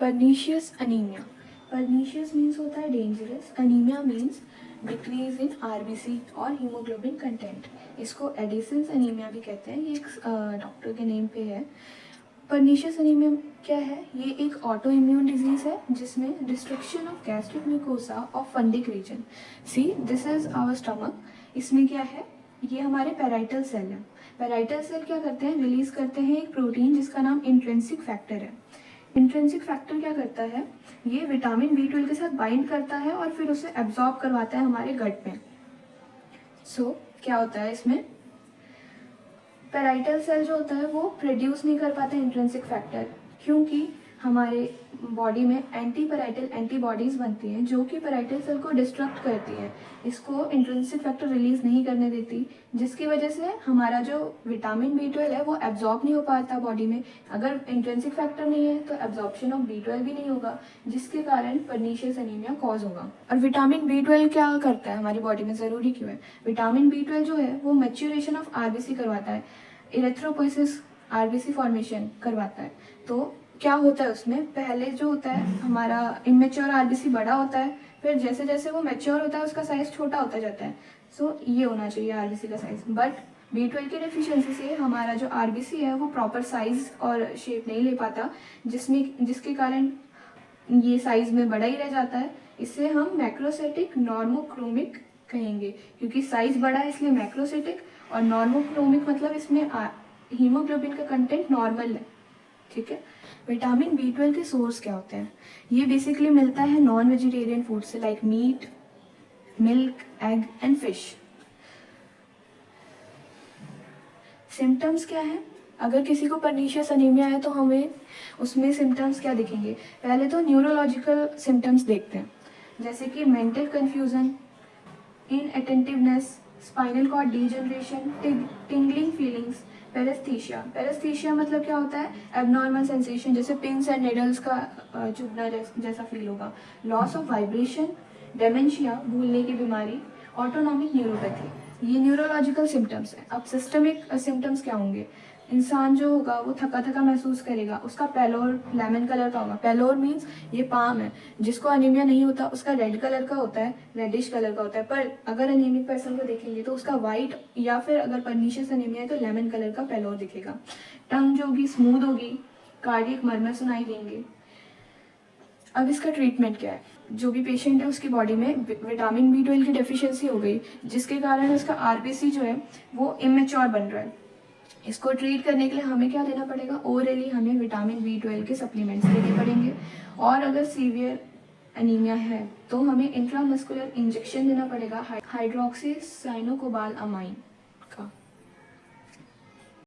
Pernicious anaemia. Pernicious means होता है dangerous, anaemia means decrease in RBC और haemoglobin content. इसको एडिसन्स अनीमिया भी कहते हैं, ये एक डॉक्टर के नेम पे है। परनीशियस अनीमिया क्या है? ये एक ऑटो इम्यून डिजीज है जिसमें destruction of gastric mucosa of fundic region. See this is our stomach. इसमें क्या है? ये हमारे पैराइटल सेल है। पैराइटल सेल क्या करते हैं? रिलीज करते हैं एक प्रोटीन जिसका नाम इंट्रिंसिक फैक्टर है। इंट्रिंसिक फैक्टर क्या करता है? ये विटामिन B12 के साथ बाइंड करता है और फिर उसे एब्जॉर्ब करवाता है हमारे गट में। सो क्या होता है इसमें? पैराइटल सेल जो होता है वो प्रोड्यूस नहीं कर पाता इंट्रिंसिक फैक्टर, क्योंकि हमारे बॉडी में एंटी पैराइटल एंटीबॉडीज बनती हैं जो कि पैराइटल सेल को डिस्ट्रक्ट करती हैं, इसको इंट्रिंसिक फैक्टर रिलीज नहीं करने देती, जिसकी वजह से हमारा जो विटामिन B12 है वो एब्जॉर्ब नहीं हो पाता बॉडी में। अगर इंट्रिंसिक फैक्टर नहीं है तो एब्जॉर्प्शन ऑफ B12 भी नहीं होगा, जिसके कारण परनीशियस अनीमिया कॉज होगा। और विटामिन B12 क्या करता है हमारी बॉडी में, ज़रूरी क्यों है? विटामिन B12 जो है वो मैच्योरेशन ऑफ आरबीसी करवाता है, इरेथ्रोपोइसिस आरबीसी फॉर्मेशन करवाता है। तो क्या होता है उसमें? पहले जो होता है हमारा इमेच्योर आरबीसी बड़ा होता है, फिर जैसे जैसे वो मैच्योर होता है उसका साइज छोटा होता जाता है। सो ये होना चाहिए आरबीसी का साइज। बट B12 की डेफिशिएंसी से हमारा जो आरबीसी है वो प्रॉपर साइज और शेप नहीं ले पाता, जिसके कारण ये साइज में बड़ा ही रह जाता है। इसे हम मैक्रोसाइटिक नॉर्मोक्रोमिक कहेंगे, क्योंकि साइज बड़ा है इसलिए मैक्रोसाइटिक, और नॉर्मोक्रोमिक मतलब इसमें हीमोग्लोबिन का कंटेंट नॉर्मल है। ठीक है। विटामिन B12 के सोर्स क्या होते हैं? ये बेसिकली मिलता है नॉन वेजिटेरियन फूड से, like meat, milk, egg and fish. Symptoms क्या है? अगर किसी को परनीशियस अनीमिया है तो हमें उसमें सिम्टम्स क्या दिखेंगे? पहले तो न्यूरोलॉजिकल सिम्टम्स देखते हैं, जैसे कि mental confusion, inattentiveness, spinal cord degeneration, tingling feelings, paraesthesia. Paraesthesia मतलब क्या होता है? एबनॉर्मल सेंसेशन, जैसे पिंस एंड निडल्स का चुभना जैसा फील होगा। लॉस ऑफ वाइब्रेशन, डेमेंशिया, भूलने की बीमारी, ऑटोनॉमिक न्यूरोपैथी। ये न्यूरोलॉजिकल सिम्टम्स हैं। अब सिस्टमिक सिम्टम्स क्या होंगे? इंसान जो होगा वो थका थका महसूस करेगा, उसका पैलोर लेमन कलर का होगा। पैलोर मीन्स ये पाम है, जिसको अनीमिया नहीं होता उसका रेड कलर का होता है, रेडिश कलर का होता है, पर अगर अनीमिक पर्सन को देखेंगे तो उसका वाइट, या फिर अगर परनीशियस अनीमिया है तो लेमन कलर का पैलोर दिखेगा। टंग जो होगी स्मूथ होगी, कार्डियक मरमर सुनाई देंगे। अब इसका ट्रीटमेंट क्या है? जो भी पेशेंट है उसकी बॉडी में विटामिन B12 की डेफिशिएंसी हो गई, जिसके कारण उसका आरबीसी जो है वो इमेच्योर बन रहा है। इसको ट्रीट करने के लिए हमें क्या देना पड़ेगा? ओरली हमें विटामिन B12 के सप्लीमेंट्स देने पड़ेंगे। और अगर सीवियर अनीमिया है तो हमें इंट्रामस्कुलर इंजेक्शन देना पड़ेगा हाइड्रोक्सी साइनोकोबालामाइन का।